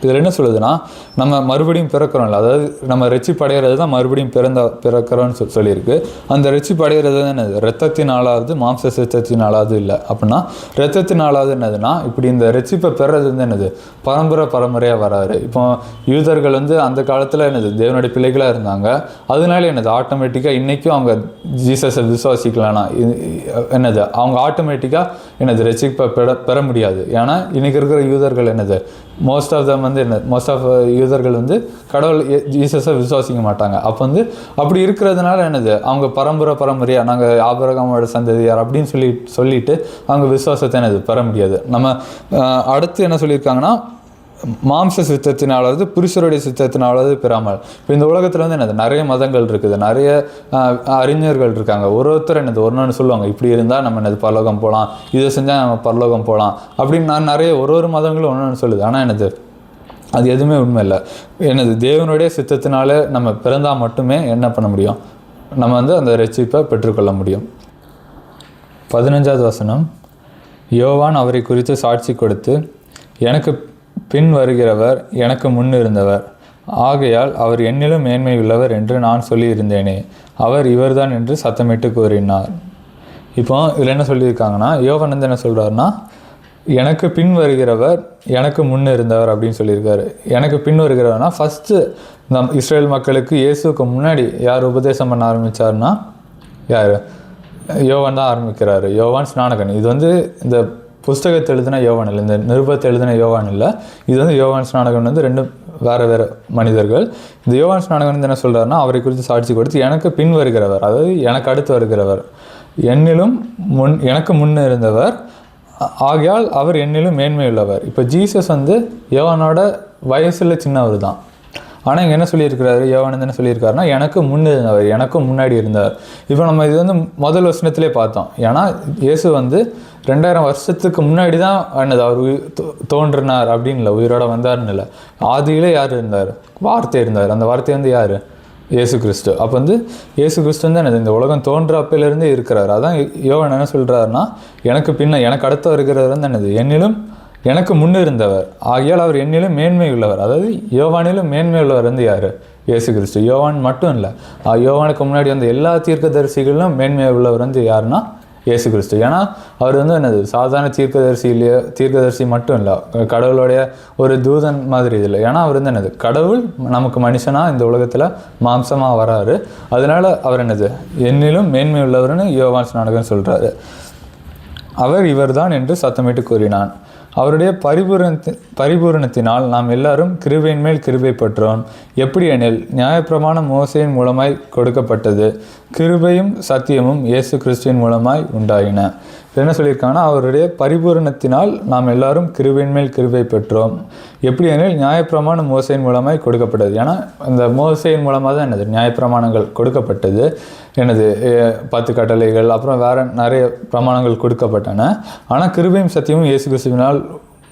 இதில் என்ன சொல்லுதுன்னா, நம்ம மறுபடியும் பிறக்கிறோம்ல, அதாவது நம்ம ரெச்சிப்படைகிறது தான் மறுபடியும் பிறக்கிறோன்னு சொல்லியிருக்கு. அந்த ரெச்சிப்படைகிறது என்னது இரத்தத்தினாலாவது மாம்ச சித்தத்தினாலாவது இல்லை. அப்படின்னா இரத்தத்தினாலாவது என்னதுன்னா, இப்படி இந்த ரெச்சிப்பை பெறது வந்து என்னது பரம்பரையாக வராரு. இப்போ யூதர்கள் வந்து அந்த காலத்தில் என்னது தேவனுடைய பிள்ளைகளாக இருந்தாங்க. அதனால என்னது ஆட்டோமேட்டிக்காக இன்றைக்கும் அவங்க ஜீசஸை விசுவாசிக்கலாம்னா என்னது அவங்க ஆட்டோமேட்டிக்காக என்னது ரெச்சிப்பை பெற முடியாது. ஏன்னா இன்றைக்கி இருக்கிற யூதர்கள் என்னது மோஸ்ட் ஆஃப் யூதர்கள் வந்து கடவுள் ஜீசஸை விசுவாசிக்க மாட்டாங்க. அப்போ வந்து அப்படி இருக்கிறதுனால என்னது அவங்க பரம்பரையாக நாங்கள் ஆபிரகாமோட சந்ததியார் அப்படின்னு சொல்லிட்டு அவங்க விசுவாசத்தை என்னது பெற முடியாது. நம்ம அடுத்து என்ன சொல்லியிருக்காங்கன்னா, மாம்ச சித்தத்தினாலாவது புருஷருடைய சித்தத்தினாலாவது பெறாமல். இப்போ இந்த உலகத்தில் வந்து என்னது நிறைய மதங்கள் இருக்குது, நிறைய அறிஞர்கள் இருக்காங்க. ஒருத்தர் என்னது ஒன்று சொல்லுவாங்க, இப்படி இருந்தால் நம்ம என்னது பரலோகம் போகலாம், இதை செஞ்சால் நம்ம பரலோகம் போகலாம் அப்படின்னு. நான் நிறைய ஒரு மதங்களும் ஒன்று சொல்லுது. ஆனால் என்னது அது எதுவுமே உண்மை இல்லை. என்னது தேவனுடைய சித்தத்தினால நம்ம பிறந்தால் மட்டுமே என்ன பண்ண முடியும், நம்ம வந்து அந்த ரட்சிப்பை பெற்றுக்கொள்ள முடியும். 15வது வசனம், யோவான் அவரை குறித்து சாட்சி கொடுத்து, எனக்கு பின் வருகிறவர் எனக்கு முன் இருந்தவர், ஆகையால் அவர் என்னிலும் மேன்மை உள்ளவர் என்று நான் சொல்லியிருந்தேனே, அவர் இவர்தான் என்று சத்தமிட்டு கூறினார். இப்போ இதில் என்ன சொல்லியிருக்காங்கன்னா, யோவான் வந்து என்ன சொல்கிறாருன்னா, எனக்கு பின் வருகிறவர் எனக்கு முன் இருந்தவர் அப்படின்னு சொல்லியிருக்காரு. எனக்கு பின் வருகிறவர்னா ஃபஸ்ட்டு இஸ்ரேல் மக்களுக்கு இயேசுக்கு முன்னாடி யார் உபதேசம் பண்ண ஆரம்பித்தார்னா யார்? யோவான் தான் ஆரம்பிக்கிறாரு. யோவான் ஸ்நானகன். இது வந்து இந்த புஸ்தகத்தை எழுதின யோவான் இல்லை, இந்த நிருபத்தை எழுதின யோவான் இல்லை. இது வந்து யோவான் ஸ்நானகன் வந்து ரெண்டும் வேறு மனிதர்கள். இந்த யோவான் ஸ்நானகன் வந்து என்ன சொல்கிறாருன்னா, அவரை குறித்து சாட்சி கொடுத்து எனக்கு பின் வருகிறவர், அதாவது எனக்கு அடுத்து வருகிறவர், எனக்கு முன் இருந்தவர், ஆகையால் அவர் என்னிலும் மேன்மை உள்ளவர். இப்போ ஜீசஸ் வந்து யோவானோட வயசில் சின்னவர் தான். ஆனால் இங்கே என்ன சொல்லியிருக்கிறாரு, யோவான் வந்து என்ன சொல்லியிருக்காருன்னா, எனக்கு முன் இருந்தவர், எனக்கும் முன்னாடி இருந்தார். இப்போ நம்ம இது வந்து முதல் வசனத்திலே பார்த்தோம். ஏன்னா இயேசு வந்து 2000 வருஷத்துக்கு முன்னாடி தான் என்னது அவர் தோன்றினார் அப்படின்னு இல்லை, உயிரோட வந்தார்னு இல்லை. ஆதியிலே யார் இருந்தார்? வார்த்தை இருந்தார். அந்த வார்த்தை வந்து யார்? இயேசு கிறிஸ்து. அப்போ வந்து இயேசு கிறிஸ்து வந்து என்னது இந்த உலகம் தோன்ற அப்பையிலேருந்தே இருக்கிறார். அதான் யோவான் என்ன சொல்கிறாருன்னா, எனக்கு அடுத்து வருகிறவர் வந்து என்னது எனக்கு முன் இருந்தவர், ஆகையால் அவர் என்னிலும் மேன்மை உள்ளவர். அதாவது யோவானிலும் மேன்மை உள்ளவர் வந்து யார்? இயேசு கிறிஸ்து. யோவான் மட்டும் இல்லை, யோவானுக்கு முன்னாடி வந்து எல்லா தீர்க்கதரிசிகளிலும் மேன்மை உள்ளவர் வந்து யாருன்னா இயேசு கிறிஸ்து. ஏன்னா அவர் வந்து என்னது சாதாரண தீர்க்கதரிசி மட்டும் இல்லை, கடவுளுடைய ஒரு தூதன் மாதிரி இல்லை. ஏன்னா அவர் வந்து என்னது கடவுள் நமக்கு மனுஷனாக இந்த உலகத்தில் மாம்சமாக வராரு. அதனால அவர் என்னது என்னிலும் மேன்மை உள்ளவர்னு யோவான் ஸ்நானகன் சொல்கிறாரு. அவர் இவர்தான் என்று சத்தமிட்டு கூறினான். அவருடைய பரிபூரணத்தினால் நாம் எல்லாரும் கிருபையின் மேல் கிருபை பெற்றோம். எப்படி எனில் நியாயப்பிரமாணம் மோசேயின் மூலமாய் கொடுக்கப்பட்டது, கிருபையும் சத்தியமும் இயேசு கிறிஸ்துவின் மூலமாய் உண்டாயின. என்ன சொல்லியிருக்காங்கன்னா, அவருடைய பரிபூரணத்தினால் நாம் எல்லாரும் கிருபையின் மேல் கிருபை பெற்றோம். எப்படி எனில் நியாயப்பிரமாணம் மோசையின் மூலமாய் கொடுக்கப்பட்டது. ஏன்னா அந்த மோசையின் மூலமாக தான் என்னது நியாயப்பிரமாணங்கள் கொடுக்கப்பட்டது. எனது 10 கட்டளைகள் அப்புறம் வேறு நிறைய பிரமாணங்கள் கொடுக்கப்பட்டன. ஆனால் கிருபையும் சத்தியமும் இயேசு கிறிஸ்துவினால்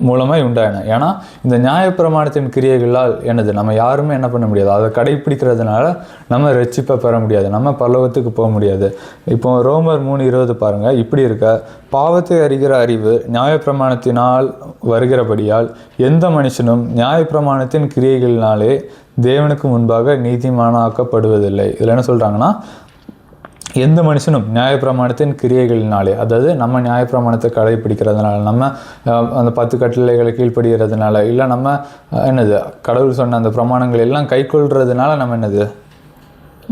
மூலமாக உண்டாயின. ஏன்னா இந்த நியாயப்பிரமாணத்தின் கிரியைகளால் நம்ம யாருமே என்ன பண்ண முடியாது, அதை கடைப்பிடிக்கிறதுனால நம்ம ரட்சிப்பை பெற முடியாது, நம்ம பரலோகத்துக்கு போக முடியாது. இப்போ ரோமர் 3:20 பாருங்கள். இப்படி இருக்க பாவத்தை அறிகிற அறிவு நியாயப்பிரமாணத்தினால் வருகிறபடியால் எந்த மனுஷனும் நியாயப்பிரமாணத்தின் கிரியைகளினாலே தேவனுக்கு முன்பாக நீதிமானாக்கப்படுவதில்லை. இதில் என்ன சொல்கிறாங்கன்னா, எந்த மனுஷனும் நியாயப்பிரமாணத்தின் கிரியைகளினாலே, அதாவது நம்ம நியாயப்பிரமாணத்தை கடைபிடிக்கிறதுனால, நம்ம அந்த 10 கட்டளைகளை கீழ்ப்படுகிறதுனால, இல்லை நம்ம கடவுள் சொன்ன அந்த பிரமாணங்கள் எல்லாம் கைக்கொள்றதுனால நம்ம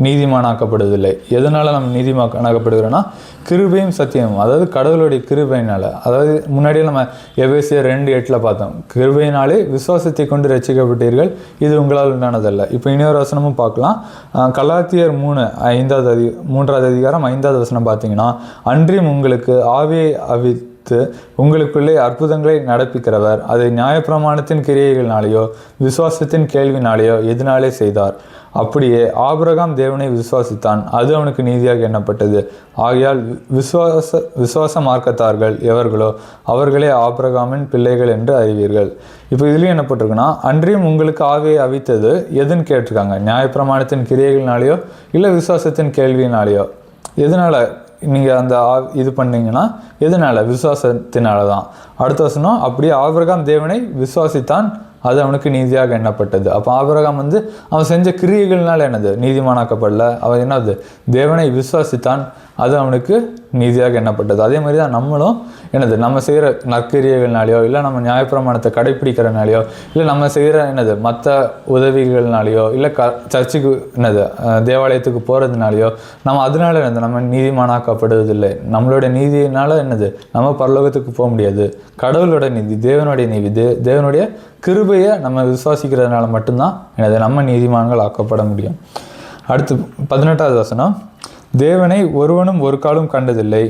நீதிமானாக்கப்படுவதில்லை. எதனால் நம்ம நீதிமானாக்கப்படுகிறோன்னா கிருபையும் சத்தியமும், அதாவது கடவுளுடைய கிருபையினால். அதாவது முன்னாடியே நம்ம எபேசியர் 2:8 பார்த்தோம், கிருபையினாலே விசுவாசத்தை கொண்டு ரட்சிக்கப்பட்டீர்கள், இது உங்களால் உண்டானதல்ல. இப்போ இன்னொரு வசனமும் பார்க்கலாம். கலாத்தியர் 3:5 அதிகாரம் 5வது வசனம் பார்த்தீங்கன்னா, அன்றியும் உங்களுக்கு ஆவியை அவித்து உங்களுக்குள்ளே அற்புதங்களை நடப்பிக்கிறவர் அதை நியாயப்பிரமாணத்தின் கிரியைகளினாலேயோ விசுவாசத்தின் கேள்வினாலேயோ எதனாலே செய்தார். அப்படியே ஆபிரகாம் தேவனை விசுவாசித்தான், அது அவனுக்கு நீதியாக எண்ணப்பட்டது. ஆகையால் விசுவாச மார்க்கத்தார்கள் எவர்களோ அவர்களே ஆபிரகாமின் பிள்ளைகள் என்று அறிவீர்கள். இப்போ இதுலேயும் என்ன போட்டிருக்குன்னா, அன்றியும் உங்களுக்கு ஆவியை அவித்தது எதுன்னு கேட்டிருக்காங்க. நியாயப்பிரமாணத்தின் கிரியைகளினாலேயோ இல்லை விசுவாசத்தின் கேள்வியினாலேயோ. எதனால் நீங்கள் அந்த இது பண்ணீங்கன்னா எதனால்? விசுவாசத்தினால தான். அடுத்த வசனம், அப்படியே ஆபிரகாம் தேவனை விசுவாசித்தான், அது அவனுக்கு நீதியாக எண்ணப்பட்டது. அப்போ ஆபிரகாம் அவன் செஞ்ச கிரியைகள்னால நீதிமானாக்கப்படல, அவன் தேவனை விசுவாசித்தான், அது அவனுக்கு நீதியாக எண்ணப்பட்டது. அதே மாதிரி தான் நம்மளும் நம்ம செய்கிற நற்கிரியைகள்னாலையோ இல்லை நம்ம நியாயப்பிரமாணத்தை கடைப்பிடிக்கிறனாலையோ இல்லை நம்ம செய்கிற மற்ற உதவிகள்னாலையோ இல்லை சர்ச்சுக்கு தேவாலயத்துக்கு போகிறதுனாலையோ நம்ம அதனால நம்ம நீதிமானாக்கப்படுவதில்லை. நம்மளோட நீதியினால நம்ம பரலோகத்துக்கு போக முடியாது. கடவுளோட நீதி, தேவனுடைய நீதி, தேவனுடைய கிருபையை நம்ம விசுவாசிக்கிறதுனால மட்டும்தான் நம்ம நீதிமான்கள் ஆக்கப்பட முடியும். அடுத்து 18வது வசனம், தேவனை ஒருவனும் ஒரு காலும் கண்டதில்லை,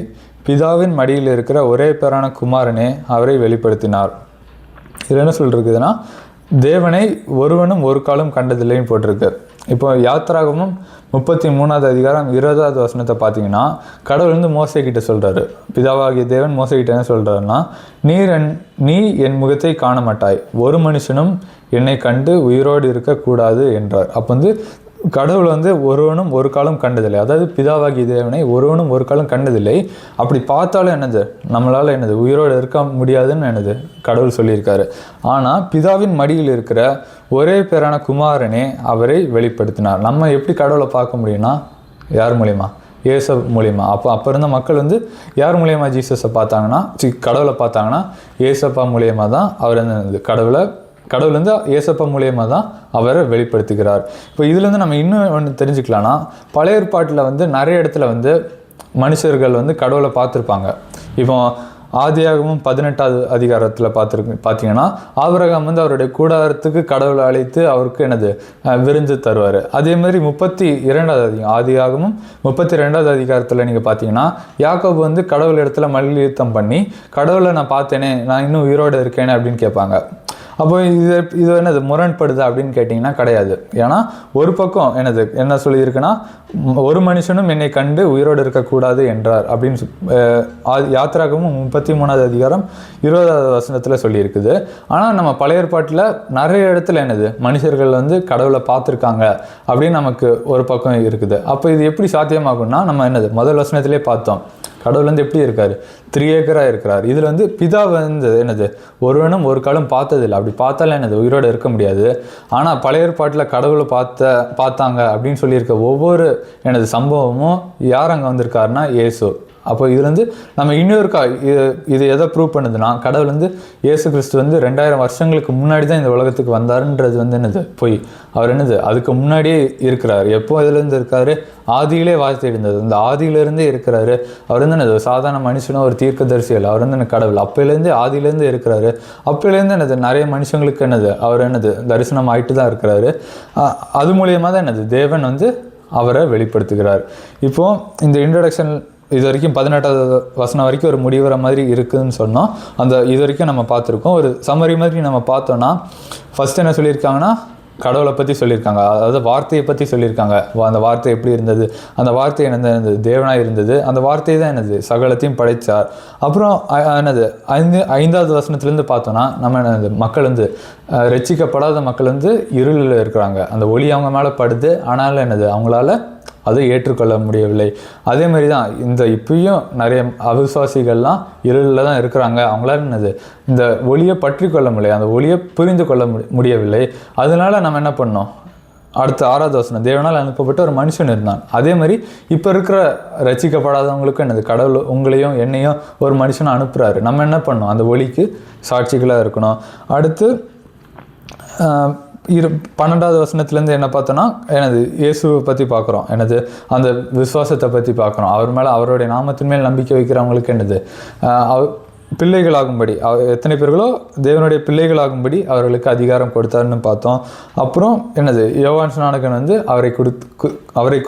பிதாவின் மடியில் இருக்கிற ஒரே பேரான குமாரனே அவரை வெளிப்படுத்தினார். இதில் என்ன சொல்லிருக்குதுன்னா, தேவனை ஒருவனும் ஒரு காலும் கண்டதில்லைன்னு போட்டிருக்கு. இப்போ யாத்திராகமும் 33வது அதிகாரம் 20வது வசனத்தை பார்த்தீங்கன்னா, கடவுள் மோசே கிட்ட சொல்கிறாரு, பிதாவாகிய தேவன் மோசே கிட்ட என்ன சொல்கிறாருன்னா, நீ என் முகத்தை காண மாட்டாய், ஒரு மனுஷனும் என்னை கண்டு உயிரோடு இருக்கக்கூடாது என்றார். அப்போ கடவுள் ஒருவனும் ஒரு காலம் கண்டதில்லை, அதாவது பிதாவாகிய தேவனை ஒருவனும் ஒரு காலம் கண்டதில்லை. அப்படி பார்த்தாலும் நம்மளால் உயிரோடு இருக்க முடியாதுன்னு கடவுள் சொல்லியிருக்காரு. ஆனால் பிதாவின் மடியில் இருக்கிற ஒரே பேரான குமாரனே அவரை வெளிப்படுத்தினார். நம்ம எப்படி கடவுளை பார்க்க முடியும்னா யார் மூலியமா? இயேசு மூலியமா. அப்போ இருந்த மக்கள் யார் மூலியமா ஜீசஸை பார்த்தாங்கன்னா, கடவுளை பார்த்தாங்கன்னா இயேசப்பா மூலியமா தான் அவர் கடவுள் இயேசப்பா மூலியமாக தான் அவரை வெளிப்படுத்துகிறார். இப்போ இதுலேருந்து நம்ம இன்னும் ஒன்று தெரிஞ்சுக்கலாம்னா, பழைய ஏற்பாட்டில் நிறைய இடத்துல மனுஷர்கள் கடவுளை பார்த்துருப்பாங்க. இப்போ ஆதியாகமும் 18வது அதிகாரத்தில் பார்த்தீங்கன்னா, ஆபிரகாம் அவருடைய கூடாரத்துக்கு கடவுளை அழைத்து அவருக்கு விருந்து தருவார். அதே மாதிரி 32வது ஆதியாகமும் 32வது அதிகாரத்தில் நீங்கள் பார்த்தீங்கன்னா, யாக்கோபு கடவுள் இடத்துல மல்யுத்தம் பண்ணி, கடவுளை நான் பார்த்தேனே, நான் இன்னும் உயிரோடு இருக்கேனே அப்படின்னு கேட்பாங்க. அப்போ இது முரண்படுது அப்படின்னு கேட்டிங்கன்னா கிடையாது. ஏன்னா ஒரு பக்கம் என்ன சொல்லியிருக்குன்னா, ஒரு மனுஷனும் என்னை கண்டு உயிரோடு இருக்கக்கூடாது என்றார் அப்படின்னு யாத்திராகமும் 33வது அதிகாரம் 20வது வசனத்தில் சொல்லியிருக்குது. ஆனால் நம்ம பழைய ஏற்பாட்டில் நிறைய இடத்துல மனுஷர்கள் கடவுளை பார்த்துருக்காங்க அப்படின்னு நமக்கு ஒரு பக்கம் இருக்குது. அப்போ இது எப்படி சாத்தியமாகும்னா, நம்ம முதல் வசனத்திலே பார்த்தோம், கடவுள் எப்படி இருக்காரு? திரியேக்கராக இருக்கிறார். இதில் பிதா ஒருவனும் ஒரு காலம் பார்த்ததில்லை. அப்படி பார்த்தாலும் உயிரோடு இருக்க முடியாது. ஆனால் பழைய ஏற்பாட்டில் கடவுளை பார்த்தாங்க அப்படின்னு சொல்லியிருக்க ஒவ்வொரு சம்பவமும் யார் அங்கே வந்திருக்காருன்னா இயேசு. அப்போ இதுலேருந்து நம்ம இன்னொருக்கா இது எதை ப்ரூவ் பண்ணுதுன்னா, கடவுள் இயேசு கிறிஸ்து 2000 வருஷங்களுக்கு முன்னாடி தான் இந்த உலகத்துக்கு வந்தாருன்றது பொய். அவர் அதுக்கு முன்னாடியே இருக்கிறார். எப்போ இதுலேருந்து இருக்காரு? ஆதியிலே வார்த்தை இருந்தது, அந்த ஆதியிலேருந்தே இருக்கிறாரு. அவர் சாதாரண மனுஷனும் ஒரு தீர்க்கதரிசிகள். அவர் கடவுள் அப்போலேருந்து ஆதியிலேருந்து இருக்கிறாரு. அப்போலேருந்து நிறைய மனுஷங்களுக்கு அவர் தரிசனம் ஆகிட்டு தான் இருக்கிறாரு. அது மூலியமாக தான் தேவன் அவரை வெளிப்படுத்துகிறார். இப்போது இந்த இன்ட்ரடக்ஷன் இது வரைக்கும் 18வது வசனம் வரைக்கும் ஒரு முடிவுற மாதிரி இருக்குதுன்னு சொன்னோம். இது வரைக்கும் நம்ம பார்த்துருக்கோம். ஒரு சம்மரி மாதிரி நம்ம பார்த்தோன்னா, ஃபஸ்ட் என்ன சொல்லியிருக்காங்கன்னா, கடவுளை பற்றி சொல்லியிருக்காங்க, அதாவது வார்த்தையை பற்றி சொல்லியிருக்காங்க. அந்த வார்த்தை எப்படி இருந்தது? அந்த வார்த்தை இருந்தது தேவனாக இருந்தது. அந்த வார்த்தை தான் சகலத்தையும் படைத்தார். அப்புறம் 5வது வசனத்துலேருந்து பார்த்தோன்னா, நம்ம மக்கள் ரட்சிக்கப்படாத மக்கள் இருளில் இருக்கிறாங்க. அந்த ஒளி அவங்க மேலே படுது, ஆனாலும் அவங்களால அதை ஏற்றுக்கொள்ள முடியவில்லை. அதே மாதிரி தான் இப்பயும் நிறைய அவிசுவாசிகள்லாம் இருளில் தான் இருக்கிறாங்க. அவங்களால இந்த ஒளியை பற்றி கொள்ள முடியல, அந்த ஒளியை புரிந்து கொள்ள முடியவில்லை. அதனால நம்ம என்ன பண்ணோம்? அடுத்த 6வது வசனம், தேவனால் அனுப்பப்பட்ட ஒரு மனுஷன் இருந்தான். அதே மாதிரி இப்போ இருக்கிற ரட்சிக்கப்படாதவங்களுக்கும் என்னது, கடவுள் உங்களையும் என்னையும் ஒரு மனுஷனை அனுப்புகிறாரு. நம்ம என்ன பண்ணணும், அந்த ஒளிக்கு சாட்சிகளாக இருக்கணும். அடுத்து 12வது வசனத்துலேருந்து என்ன பார்த்தோன்னா, எனது இயேசுவை பற்றி பார்க்குறோம், எனது அந்த விசுவாசத்தை பற்றி பார்க்குறோம். அவர் மேலே, அவருடைய நாமத்தின் மேல் நம்பிக்கை வைக்கிறவங்களுக்கு என்னது, பிள்ளைகளாகும்படி, எத்தனை பேர்களோ தேவனுடைய பிள்ளைகளாகும்படி அவர்களுக்கு அதிகாரம் கொடுத்தாருன்னு பார்த்தோம். அப்புறம் என்னது, யோவான் ஸ்நானகன் வந்து அவரை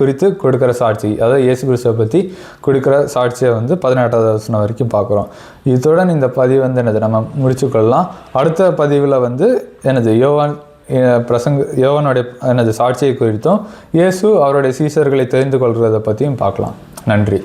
குறித்து கொடுக்குற சாட்சி, அதாவது இயேசு கிறிஸ்துவை பற்றி கொடுக்குற சாட்சியை வந்து 18வது வசனம் வரைக்கும் பார்க்குறோம். இத்துடன் இந்த பதிவு வந்து என்னது நம்ம முடிச்சுக்கொள்ளலாம். அடுத்த பதிவில் வந்து எனது யோவானுடைய எனது சாட்சியை குறித்தும் இயேசு அவருடைய சீஷர்களை தெரிந்து கொள்கிறத பற்றியும் பார்க்கலாம். நன்றி.